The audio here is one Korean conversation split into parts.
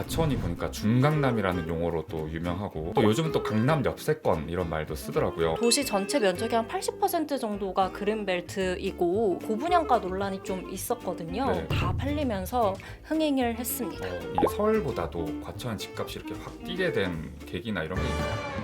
과천이 보니까 중강남이라는 용어로 또 유명하고, 또 요즘은 또 강남 엽세권 이런 말도 쓰더라고요. 도시 전체 면적의 한 80% 정도가 그린벨트이고 고분양가 논란이 좀 있었거든요. 네. 다 팔리면서 흥행을 했습니다. 이게 서울보다도 과천 집값이 이렇게 확 뛰게 된 계기나 이런 게 있나요?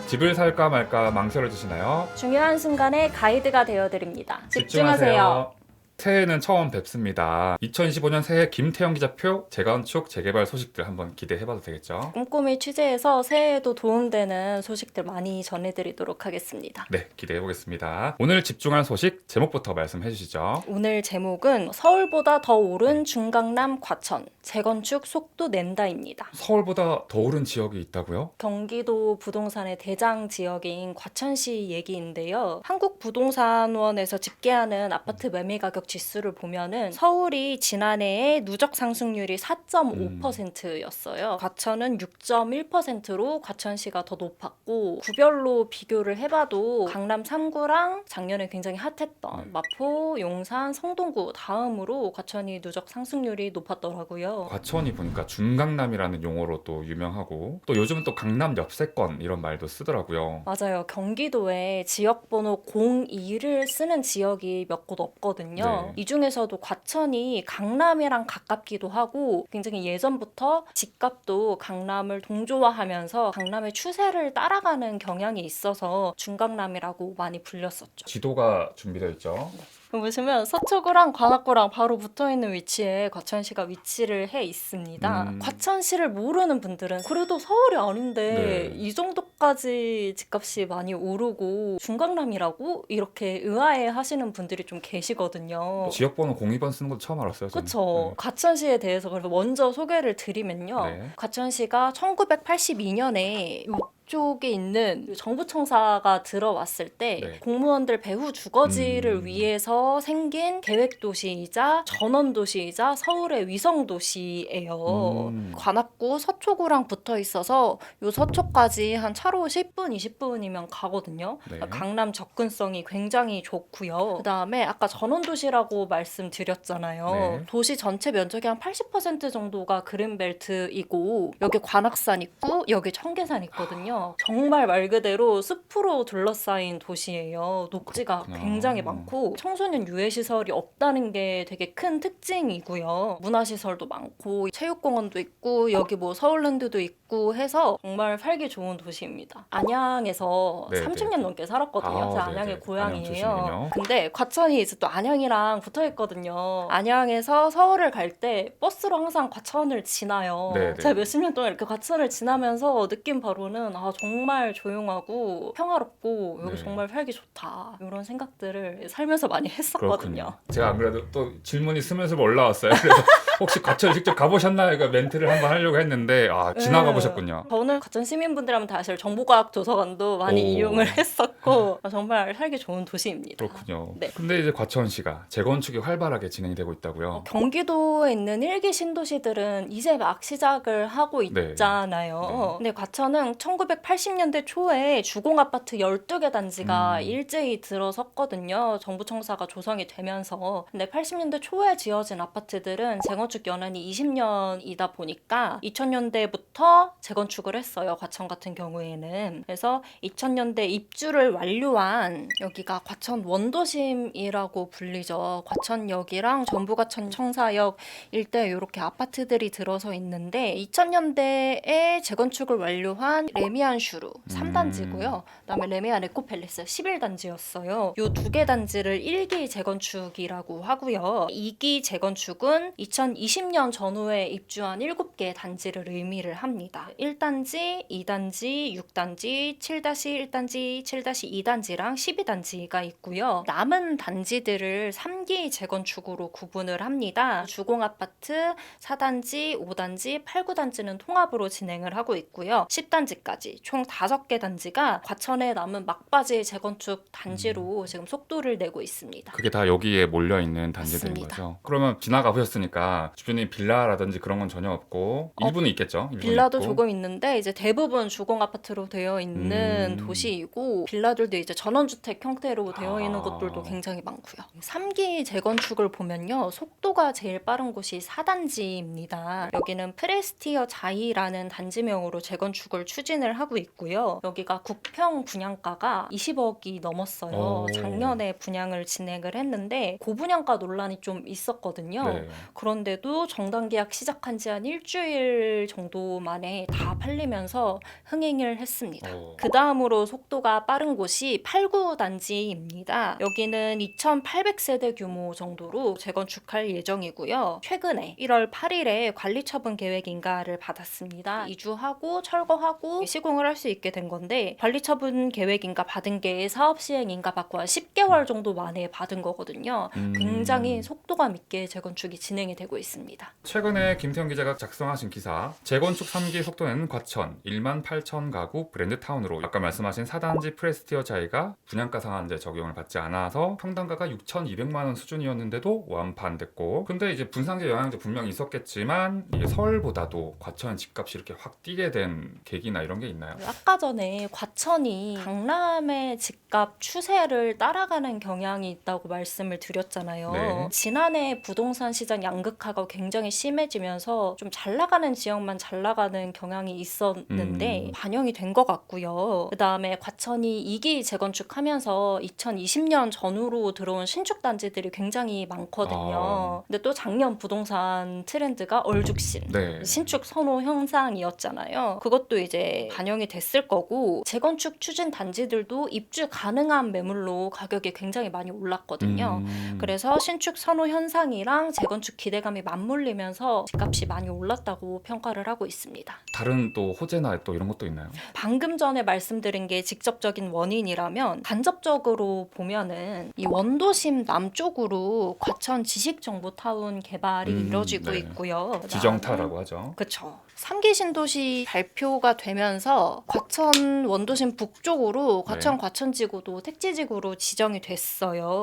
집을 살까 말까 망설여지시나요? 중요한 순간에 가이드가 되어드립니다. 집중하세요. 새해는 처음 뵙습니다. 2025년 새해 김태형 기자표 재건축 재개발 소식들 한번 기대해봐도 되겠죠? 꼼꼼히 취재해서 새해에도 도움되는 소식들 많이 전해드리도록 하겠습니다. 네, 기대해보겠습니다. 오늘 집중할 소식 제목부터 말씀해 주시죠. 오늘 제목은 서울보다 더 오른 중강남 과천 재건축 속도 낸다입니다. 서울보다 더 오른 지역이 있다고요? 경기도 부동산의 대장 지역인 과천시 얘기인데요. 한국부동산원에서 집계하는 아파트 매매 가격 지수를 보면은 서울이 지난해에 누적 상승률이 4.5%였어요. 과천은 6.1%로 과천시가 더 높았고, 구별로 비교를 해봐도 강남 3구랑 작년에 굉장히 핫했던 마포, 용산, 성동구 다음으로 과천이 누적 상승률이 높았더라고요. 과천이 보니까 중강남이라는 용어로 또 유명하고, 또 요즘은 또 강남 엽세권 이런 말도 쓰더라고요. 맞아요. 경기도에 지역번호 02를 쓰는 지역이 몇 곳 없거든요. 네. 이 중에서도 과천이 강남이랑 가깝기도 하고 굉장히 예전부터 집값도 강남을 동조화하면서 강남의 추세를 따라가는 경향이 있어서 중강남이라고 많이 불렸었죠. 지도가 준비되어 있죠. 보시면 서초구랑 관악구랑 바로 붙어있는 위치에 과천시가 위치를 해 있습니다. 과천시를 모르는 분들은 그래도 서울이 아닌데 네. 이 정도까지 집값이 많이 오르고 중강남이라고 이렇게 의아해 하시는 분들이 좀 계시거든요. 지역번호 02번 쓰는 것도 처음 알았어요. 저는. 그렇죠. 과천시에 대해서 그래서 먼저 소개를 드리면요. 네. 과천시가 1982년에 쪽에 있는 정부청사가 들어왔을 때 네. 공무원들 배후 주거지를 위해서 생긴 계획도시이자 전원도시이자 서울의 위성도시예요. 관악구 서초구랑 붙어 있어서 요 서초까지 한 차로 10분, 20분이면 가거든요. 네. 강남 접근성이 굉장히 좋고요. 그 다음에 아까 전원도시라고 말씀드렸잖아요. 네. 도시 전체 면적의 한 80% 정도가 그린벨트이고 여기 관악산 있고 여기 청계산 있거든요. 정말 말 그대로 숲으로 둘러싸인 도시예요. 녹지가 그렇구나. 굉장히 많고 청소년 유해시설이 없다는 게 되게 큰 특징이고요. 문화시설도 많고 체육공원도 있고 여기 뭐 서울랜드도 있고 해서 정말 살기 좋은 도시입니다. 안양에서 네, 30년 네. 넘게 살았거든요. 아, 제가 네, 안양의 네. 고향이에요. 안양 출신이군요. 근데 과천이 이제 또 안양이랑 붙어 있거든요. 안양에서 서울을 갈 때 버스로 항상 과천을 지나요. 네, 네. 제가 몇십 년 동안 이렇게 과천을 지나면서 느낀 바로는 정말 조용하고 평화롭고 여기 네. 정말 살기 좋다 이런 생각들을 살면서 많이 했었거든요. 제가 안 그래도 또 질문이 스물스물 올라왔어요. 그래서 혹시 과천 직접 가보셨나요? 그러니까 멘트를 한번 하려고 했는데 지나가 네. 보셨군요. 저는 과천 시민분들하면 다 아실 정보과학 도서관도 많이 오. 이용을 했었고 정말 살기 좋은 도시입니다. 그렇군요. 네. 근데 이제 과천시가 재건축이 활발하게 진행이 되고 있다고요. 경기도에 있는 1기 신도시들은 이제 막 시작을 하고 네. 있잖아요. 근데 과천은 1980년대 초에 주공아파트 12개 단지가 일제히 들어섰거든요. 정부청사가 조성이 되면서. 근데 80년대 초에 지어진 아파트들은 재건축 연한이 20년이다 보니까 2000년대부터 재건축을 했어요. 과천 같은 경우에는. 그래서 2000년대 입주를 완료한 여기가 과천 원도심이라고 불리죠. 과천역이랑 전부과천 청사역 일대 이렇게 아파트들이 들어서 있는데 2000년대에 재건축을 완료한 레미안 슈루 3단지고요. 그다음에 레미안 에코팰리스 11단지였어요. 요 두 개 단지를 1기 재건축이라고 하고요. 2기 재건축은 2020년 전후에 입주한 7개 단지를 의미를 합니다. 1단지, 2단지, 6단지, 7-1단지, 7-2단지랑 12단지가 있고요. 남은 단지들을 3기 재건축으로 구분을 합니다. 주공아파트 4단지, 5단지, 8, 9단지는 통합으로 진행을 하고 있고요. 10단지까지 총 5개 단지가 과천에 남은 막바지 재건축 단지로 지금 속도를 내고 있습니다. 그게 다 여기에 몰려 있는 단지들인 맞습니다. 거죠. 그러면 지나가 보셨으니까 보니까 주변에 빌라라든지 그런 건 전혀 없고 일부는 있겠죠. 일부는 빌라도 있고. 조금 있는데 이제 대부분 주공 아파트로 되어 있는 도시이고 빌라들도 이제 전원주택 형태로 되어 있는 아. 곳들도 굉장히 많고요. 3기 재건축을 보면요. 속도가 제일 빠른 곳이 4단지입니다. 여기는 프레스티어 자이라는 단지명으로 재건축을 추진을 하고 있고요. 여기가 국평 분양가가 20억이 넘었어요. 오. 작년에 분양을 진행을 했는데 고분양가 논란이 좀 있었거든요. 네. 그런데도 정당 계약 시작한 지 한 일주일 정도 만에 다 팔리면서 흥행을 했습니다. 오. 그 다음으로 속도가 빠른 곳이 8구단지입니다. 여기는 2,800세대 규모 정도로 재건축할 예정이고요. 최근에 1월 8일에 관리처분 계획 인가를 받았습니다. 이주하고 철거하고 시공을 할 수 있게 된 건데 관리처분 계획 인가 받은 게 사업 시행 인가 받고 한 10개월 정도 만에 받은 거거든요. 굉장히 속도감 있게 재건축이 진행이 되고 있습니다. 최근에 김태형 기자가 작성하신 기사 재건축 3기 속도는 과천 1만 8천 가구 브랜드타운으로 아까 말씀하신 4단지 프레스티어 자이가 분양가 상한제 적용을 받지 않아서 평당가가 6,200만 원 수준이었는데도 완판됐고 근데 이제 분상제 영향도 분명히 있었겠지만 이게 서울보다도 과천 집값이 이렇게 확 뛰게 된 계기나 이런 게 있나요? 아까 전에 과천이 강남의 집값 추세를 따라가는 경향이 있다고 말씀을 드렸잖아요. 네. 지난해 부동산 시장 양극화가 굉장히 심해지면서 좀 잘 나가는 지역만 잘 나가는 경향이 있었는데 반영이 된 것 같고요. 그 다음에 과천이 2기 재건축하면서 2020년 전후로 들어온 신축 단지들이 굉장히 많거든요. 근데 또 작년 부동산 트렌드가 얼죽신. 네. 신축 선호 현상이었잖아요. 그것도 이제 반영이 됐을 거고 재건축 추진 단지들도 입주 가능한 매물로 가격이 굉장히 많이 올랐거든요. 그래서 신축 선호 현상이랑 재건축 기대감이 맞물리면서 집값이 많이 올랐다고 평가를 하고 있습니다. 다른 또 호재나 또 이런 것도 있나요? 방금 전에 말씀드린 게 직접적인 원인이라면 간접적으로 보면은 이 원도심 남쪽으로 과천 지식정보타운 개발이 이뤄지고 네. 있고요. 지정타라고 하죠. 그쵸. 3기 신도시 발표가 되면서 과천 원도심 북쪽으로 과천 네. 과천지구도 택지지구로 지정이 됐어요.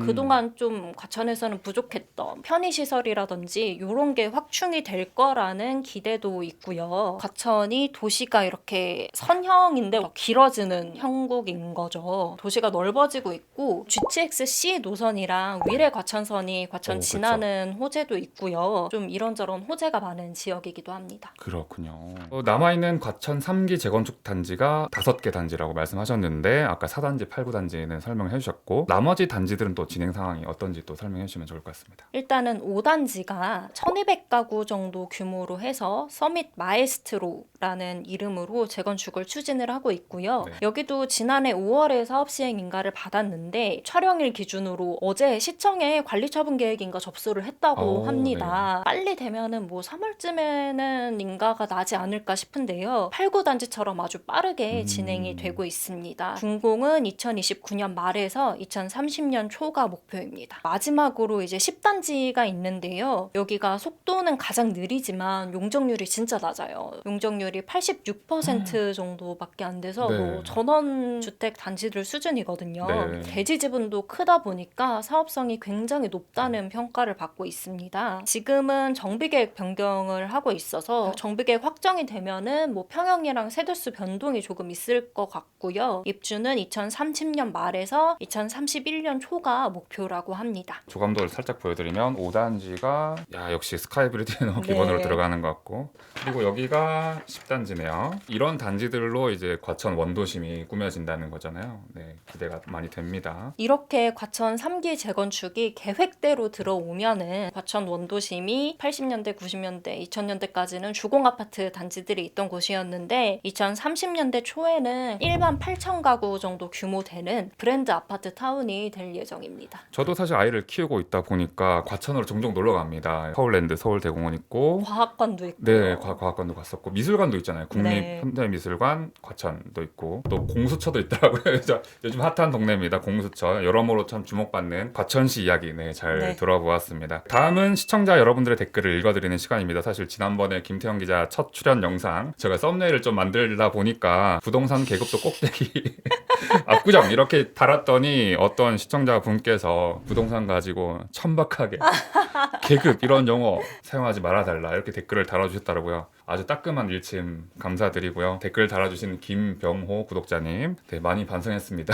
그동안 좀 과천에서는 부족했던 편의시설이라든지 이런 게 확충이 될 거라는 기대도 있고요. 과천이 도시가 이렇게 선형인데 길어지는 형국인 거죠. 도시가 넓어지고 있고 GTX-C 노선이랑 위례 과천선이 과천 그쵸. 지나는 호재도 있고요. 좀 이런저런 호재가 많은 지역이기도 합니다. 그렇군요. 남아있는 과천 3기 재건축 단지가 5개 단지라고 말씀하셨는데 아까 4단지, 8구단지는 설명을 해주셨고 나머지 단지들은 또 진행 상황이 어떤지 또 설명해 주시면 좋을 것 같습니다. 일단은 5단지가 1200가구 정도 규모로 해서 서밋 마에스트로라는 이름으로 재건축을 추진을 하고 있고요. 네. 여기도 지난해 5월에 사업 시행 인가를 받았는데 촬영일 기준으로 어제 시청에 관리처분 계획 인가 접수를 했다고 합니다. 빨리 되면은 뭐 3월쯤에는 인가가 나지 않을까 싶은데요. 8구단지처럼 아주 빠르게 진행이 되고 있습니다. 준공은 2029년 말에서 2030년 초가 목표입니다. 마지막으로 이제 10단지가 있는데요. 여기가 속도는 가장 느리지만 용적률이 진짜 낮아요. 용적률이 86% 정도밖에 안 돼서 네. 뭐 전원주택 단지들 수준이거든요. 네. 대지 지분도 크다 보니까 사업성이 굉장히 높다는 평가를 받고 있습니다. 지금은 정비계획 변경을 하고 있어서 정비계획 확정이 되면은 뭐 평형이랑 세대수 변동이 조금 있을 것 같고요. 입주는 2030년 말에서 2031년 초가 목표라고 합니다. 조감도를 살짝 보여드리면 5단지가 역시 스카이브리드의 기본으로 네. 들어가는 것 같고 그리고 여기가 10단지네요. 이런 단지들로 이제 과천 원도심이 꾸며진다는 거잖아요. 네, 기대가 많이 됩니다. 이렇게 과천 3기 재건축이 계획대로 들어오면은 과천 원도심이 80년대, 90년대, 2000년대까지는 주공아파트 단지들이 있던 곳이었는데 2030년대 초에는 1만 8천 가구 정도 규모 되는 브랜드 아파트 타운이 될 예정입니다. 저도 사실 아이를 키우고 있다 보니까 과천으로 종종 놀러 갑니다. 서울랜드, 서울대공원 있고 과학관도 있고 네, 과학관도 갔었고 미술관도 미술관도 있잖아요. 네. 국립현대미술관 과천도 있고 또 공수처도 있더라고요. 그래서 요즘 핫한 동네입니다. 공수처 여러모로 참 주목받는 과천시 이야기 잘 네. 들어보았습니다. 다음은 시청자 여러분들의 댓글을 읽어드리는 시간입니다. 사실 지난번에 김태형 기자 첫 출연 영상 제가 썸네일을 좀 만들다 보니까 부동산 계급도 꼭대기 압구정 이렇게 달았더니 어떤 시청자분께서 부동산 가지고 천박하게 계급 이런 용어 사용하지 말아달라 이렇게 댓글을 달아주셨더라고요. 아주 따끔한 일침 감사드리고요. 댓글 달아주신 김병호 구독자님 많이 반성했습니다.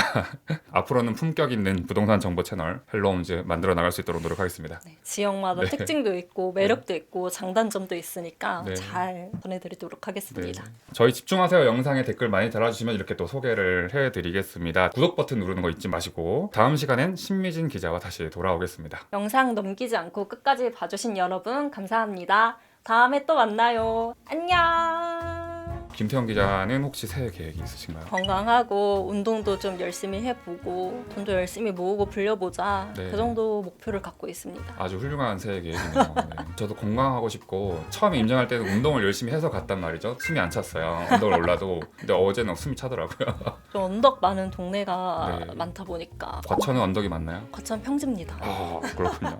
앞으로는 품격 있는 부동산 정보 채널 헬로홈즈 만들어 나갈 수 있도록 노력하겠습니다. 네, 지역마다 네. 특징도 있고 매력도 있고 장단점도 있으니까 네. 잘 전해드리도록 하겠습니다. 저희 집중하세요 영상에 댓글 많이 달아주시면 이렇게 또 소개를 해드리겠습니다. 구독 버튼 누르는 거 잊지 마시고 다음 시간엔 신미진 기자와 다시 돌아오겠습니다. 영상 넘기지 않고 끝까지 봐주신 여러분 감사합니다. 다음에 또 만나요. 안녕. 김태형 기자는 혹시 새해 계획이 있으신가요? 건강하고 운동도 좀 열심히 해보고 돈도 열심히 모으고 불려보자. 네. 그 정도 목표를 갖고 있습니다. 아주 훌륭한 새해 계획이네요. 네. 저도 건강하고 싶고 처음에 임장할 때는 운동을 열심히 해서 갔단 말이죠. 숨이 안 찼어요. 언덕을 올라도. 근데 어제는 숨이 차더라고요. 좀 언덕 많은 동네가 네. 많다 보니까 과천은 언덕이 맞나요? 과천 평지입니다. 그렇군요.